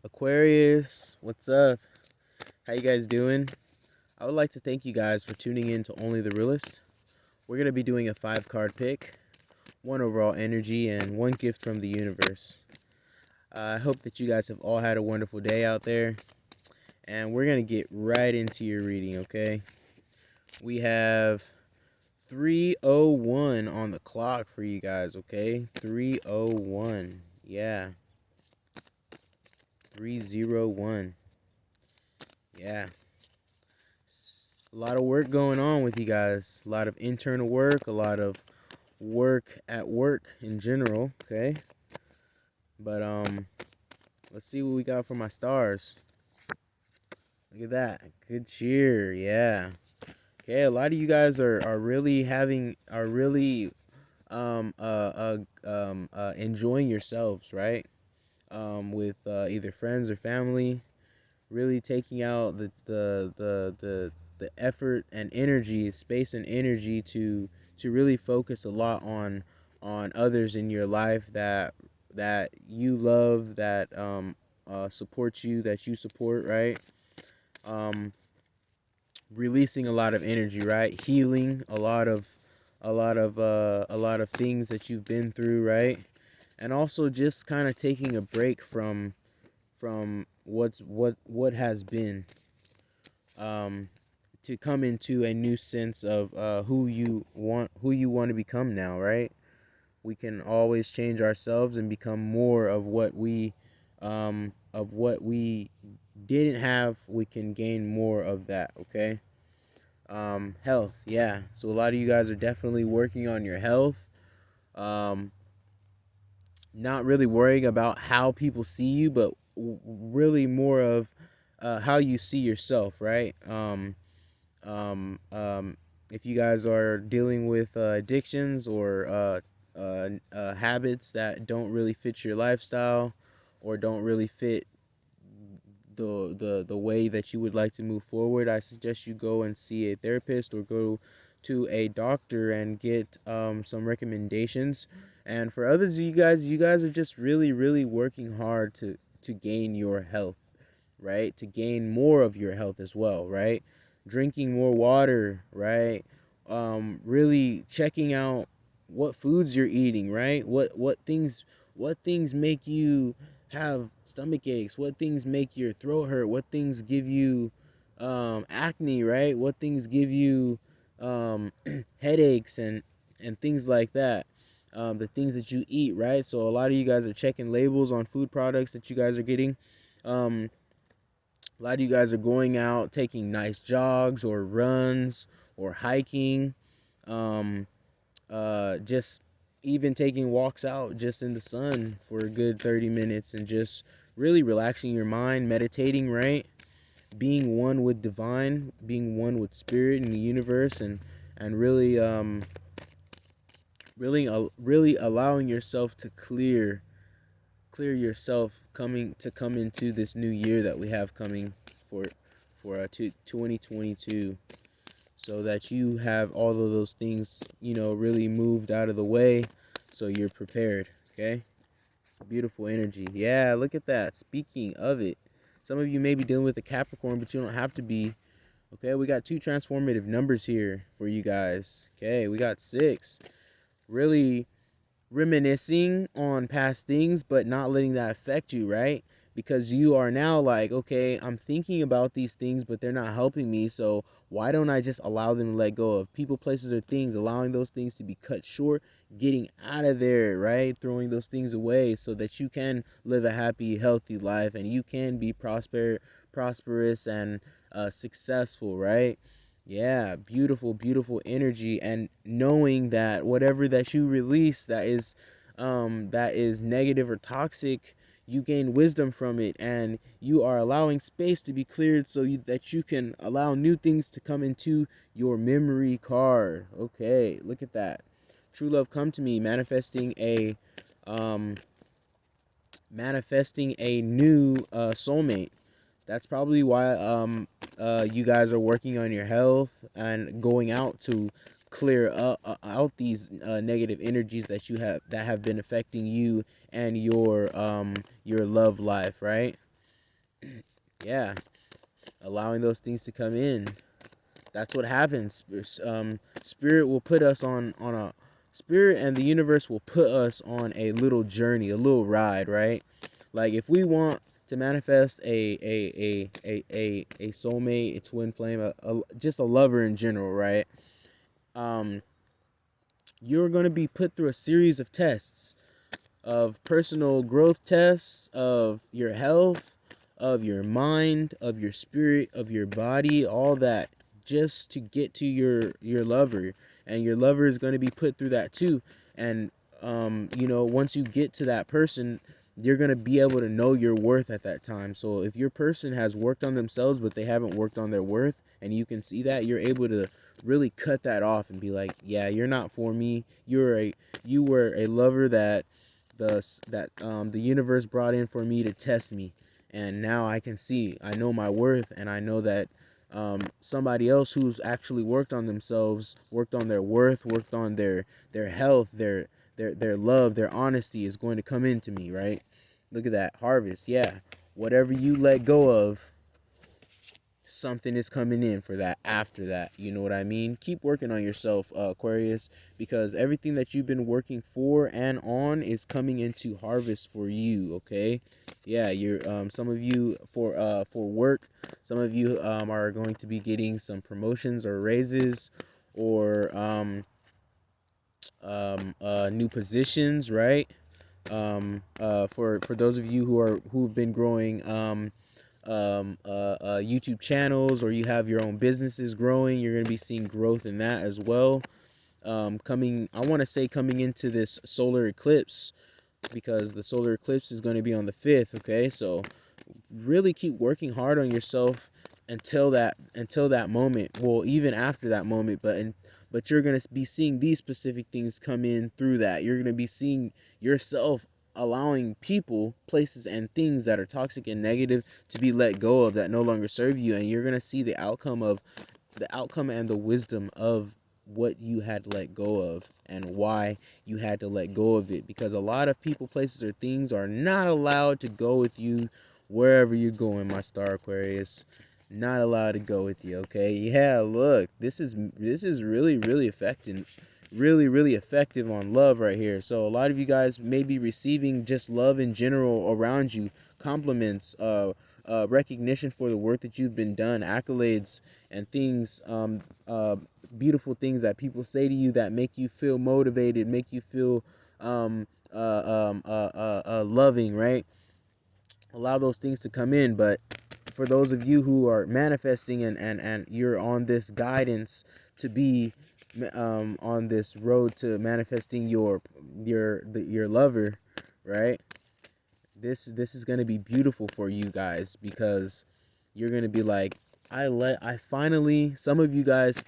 Aquarius, what's up? How you guys doing? I would like to thank you guys for tuning in to Only the Realist. We're going to be doing a 5 card pick, one overall energy, and one gift from the universe. I hope that you guys have all had a wonderful day out there, and we're going to get right into your reading, okay? We have 301 on the clock for you guys, okay? 301. Yeah. 301. Yeah. A lot of work going on with you guys. A lot of internal work, a lot of work at work in general, okay? But let's see what we got for my stars. Look at that. Good cheer. Yeah. Okay, a lot of you guys are really enjoying yourselves, right? With either friends or family, really taking out the effort and energy, space and energy to really focus a lot on others in your life that you love, that support you, that you support, right? um Releasing a lot of energy, right? Healing a lot of things that you've been through, right? And also just kind of taking a break from what has been, um, to come into a new sense of who you want to become now, right? We can always change ourselves and become more of what we didn't have. We can gain more of that, okay? Health, yeah. So a lot of you guys are definitely working on your health. Um, Not really worrying about how people see you, but really more of how you see yourself, right? Um, um, if you guys are dealing with addictions or habits that don't really fit your lifestyle or don't really fit the way that you would like to move forward, I suggest you go and see a therapist or go to a doctor and get some recommendations. And for others of you guys are just really working hard to gain your health, right? To gain more of your health as well, right? Drinking more water, right? Really checking out what foods you're eating, right? What things make you have stomach aches? What things make your throat hurt? What things give you acne, right? What things give you headaches and things like that. The things that you eat, right? So a lot of you guys are checking labels on food products that you guys are getting. Um, a lot of you guys are going out, taking nice jogs or runs or hiking. Um, just even taking walks out just in the sun for a good 30 minutes and just really relaxing your mind, meditating, right? Being one with divine, being one with spirit and the universe, and really allowing yourself to clear yourself come into this new year that we have coming for 2022, so that you have all of those things, really moved out of the way, so you're prepared, okay? Beautiful energy. Yeah, look at that. Speaking of it, some of you may be dealing with a Capricorn, but you don't have to be. Okay, we got two transformative numbers here for you guys. Okay, we got 6. Really reminiscing on past things, but not letting that affect you, right? Because you are now like, okay, I'm thinking about these things, but they're not helping me. So why don't I just allow them to let go of people, places, or things, allowing those things to be cut short, getting out of there, right? Throwing those things away so that you can live a happy, healthy life and you can be prosperous and successful, right? Yeah, beautiful energy, and knowing that whatever that you release that is negative or toxic, you gain wisdom from it, and you are allowing space to be cleared so that you can allow new things to come into your memory card. Okay, look at that. True love come to me, um manifesting a new soulmate. That's probably why you guys are working on your health and going out to clear out these negative energies that have been affecting you and your love life, right? Yeah, allowing those things to come in. That's what happens. Spirit will put us on a spirit, and the universe will put us on a little journey, a little ride, right? Like if we want to manifest a soulmate, a twin flame, just a lover in general, right? Um, you're going to be put through a series of tests, of personal growth tests, of your health, of your mind, of your spirit, of your body, all that, just to get to your lover. And your lover is going to be put through that too. And once you get to that person, you're going to be able to know your worth at that time. So if your person has worked on themselves but they haven't worked on their worth, and you can see that, you're able to really cut that off and be like, yeah, you're not for me. You were a lover the universe brought in for me to test me, and now I can see, I know my worth, and I know that somebody else who's actually worked on themselves, worked on their worth, worked on their health, their love, their honesty is going to come into me, right? Look at that harvest. Yeah, whatever you let go of, something is coming in for that after that. You know what I mean? Keep working on yourself, Aquarius, because everything that you've been working for and on is coming into harvest for you. Okay? Yeah, you're some of you for work, some of you are going to be getting some promotions or raises, or new positions, right? For those of you who've been growing YouTube channels, or you have your own businesses growing, you're going to be seeing growth in that as well. I want to say coming into this solar eclipse, because the solar eclipse is going to be on the 5th. Okay, so really keep working hard on yourself until that moment, well, even after that moment, but you're going to be seeing these specific things come in through that. You're going to be seeing yourself allowing people, places, and things that are toxic and negative to be let go of, that no longer serve you, and you're going to see the outcome and the wisdom of what you had to let go of, and why you had to let go of it, because a lot of people, places, or things are not allowed to go with you wherever you're going, my star Aquarius. Not allowed to go with you. Okay, yeah, look, this is really effective on love right here. So a lot of you guys may be receiving just love in general around you, compliments, recognition for the work that you've been done, accolades, and things, beautiful things that people say to you that make you feel motivated, make you feel loving, right? Allow those things to come in. But for those of you who are manifesting, and you're on this guidance to be on this road to manifesting your lover, right? This is going to be beautiful for you guys, because you're going to be like, I finally, some of you guys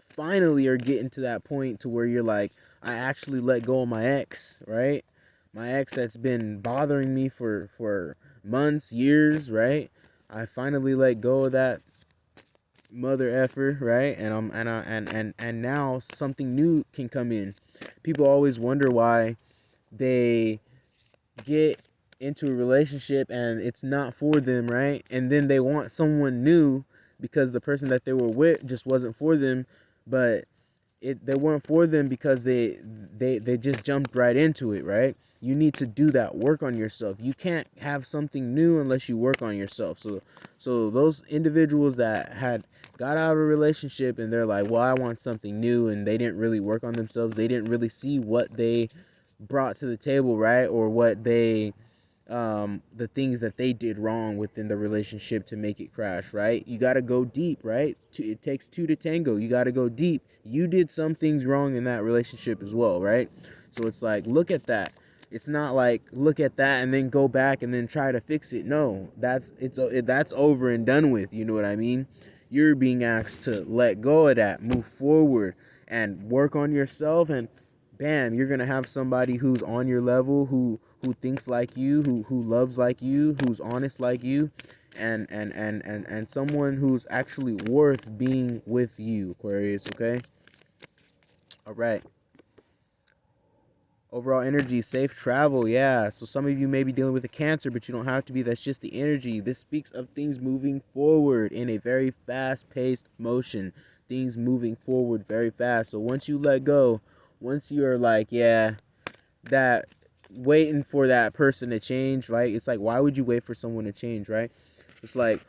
finally are getting to that point to where you're like, I actually let go of my ex, right? My ex that's been bothering me for months, years, right? I finally let go of that mother effer, right? And now something new can come in. People always wonder why they get into a relationship and it's not for them, right? And then they want someone new because the person that they were with just wasn't for them. But they weren't for them because they just jumped right into it, right? You need to do that work on yourself. You can't have something new unless you work on yourself. So those individuals that had got out of a relationship and they're like, well, I want something new, and they didn't really work on themselves, they didn't really see what they brought to the table, right? Or what the things that they did wrong within the relationship to make it crash, right? You got to go deep, right? It takes two to tango. You got to go deep. You did some things wrong in that relationship as well, right? So it's like, look at that. It's not like look at that and then go back and then try to fix it. No, that's over and done with. You know what I mean? You're being asked to let go of that, move forward, and work on yourself, and bam, you're gonna have somebody who's on your level, who thinks like you, who loves like you, who's honest like you, and someone who's actually worth being with you, Aquarius. Okay. All right. Overall energy, safe travel, yeah. So some of you may be dealing with a cancer, but you don't have to be. That's just the energy. This speaks of things moving forward in a very fast-paced motion. Things moving forward very fast. So once you let go, once you're like, yeah, that waiting for that person to change, right? It's like, why would you wait for someone to change, right? It's like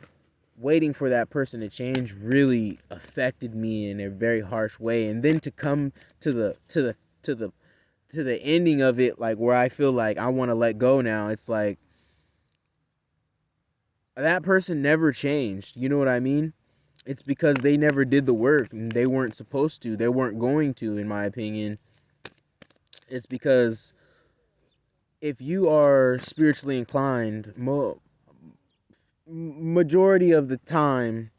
waiting for that person to change really affected me in a very harsh way. And then to come to the ending of it, like where I feel like I want to let go now, it's like that person never changed. You know what I mean? It's because they never did the work and they weren't supposed to. They weren't going to, in my opinion. It's because if you are spiritually inclined, majority of the time,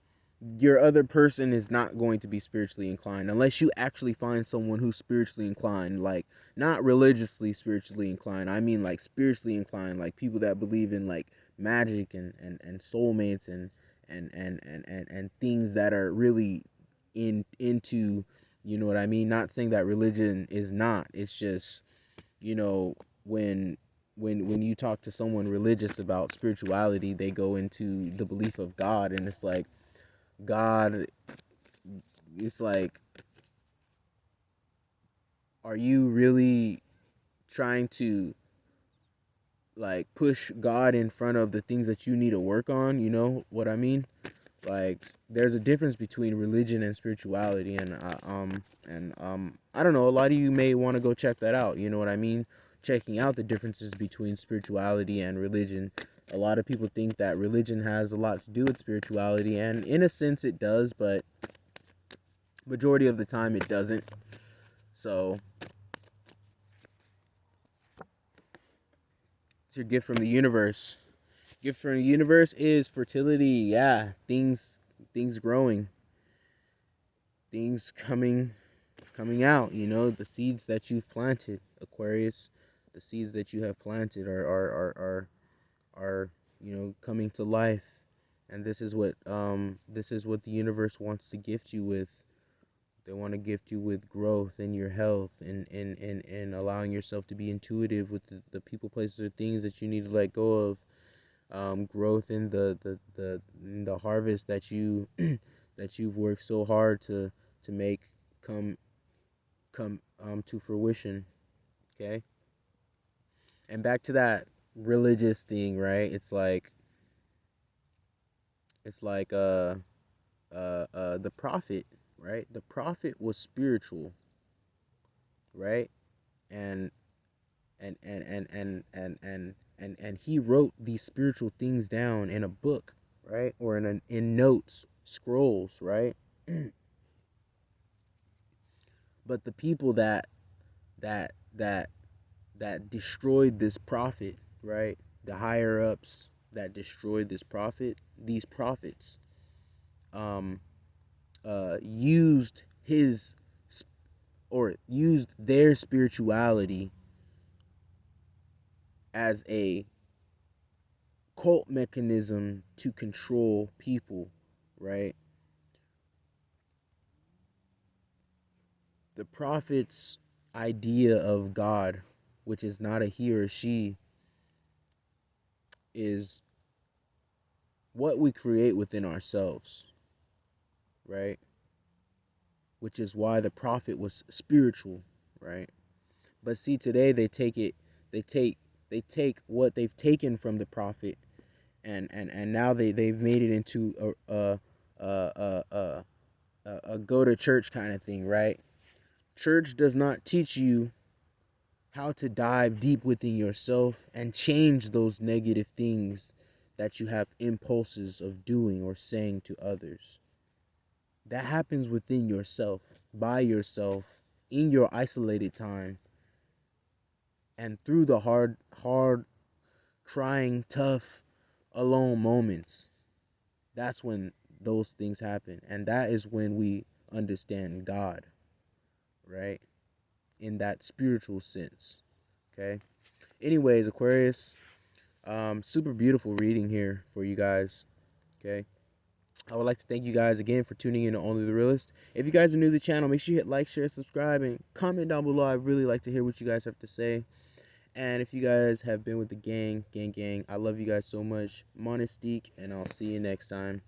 your other person is not going to be spiritually inclined unless you actually find someone who's spiritually inclined, like not religiously spiritually inclined. I mean like spiritually inclined, like people that believe in like magic and soulmates and things that are really into, you know what I mean? Not saying that religion is not. It's just, you know, when when you talk to someone religious about spirituality, they go into the belief of God, and it's like God, it's like, are you really trying to like push God in front of the things that you need to work on? You know what I mean? Like, there's a difference between religion and spirituality, and I don't know. A lot of you may want to go check that out. You know what I mean? Checking out the differences between spirituality and religion. A lot of people think that religion has a lot to do with spirituality, and in a sense it does, but majority of the time it doesn't. So it's your gift from the universe. Gift from the universe is fertility. Yeah, things growing, things coming out. You know, the seeds that you've planted, Aquarius. The seeds that you have planted are you know, coming to life, and this is what the universe wants to gift you with. They want to gift you with growth in your health and allowing yourself to be intuitive with the people, places, or things that you need to let go of. Growth in the harvest that you that you've worked so hard to make come to fruition. Okay, and back to that religious thing, right? It's like the prophet, right? The prophet was spiritual, right? And and he wrote these spiritual things down in a book, right? Or in notes, scrolls, right? But the people that that that destroyed this prophet, right? The higher ups that destroyed this prophet, these prophets, um, used his or used their spirituality as a cult mechanism to control people, right? The prophet's idea of God, which is not a he or she, is what we create within ourselves, right? Which is why the prophet was spiritual, right? But see, today they take they take what they've taken from the prophet, and now they've made it into a go to church kind of thing, right? Church does not teach you how to dive deep within yourself and change those negative things that you have impulses of doing or saying to others. That happens within yourself, by yourself, in your isolated time, and through the hard, trying, tough, alone moments. That's when those things happen. And that is when we understand God, right? In that spiritual sense. Okay. Anyways, Aquarius, super beautiful reading here for you guys. Okay. I would like to thank you guys again for tuning in to Only the Realist. If you guys are new to the channel, make sure you hit like, share, subscribe, and comment down below. I really like to hear what you guys have to say. And if you guys have been with the gang, I love you guys so much. Monistique, and I'll see you next time.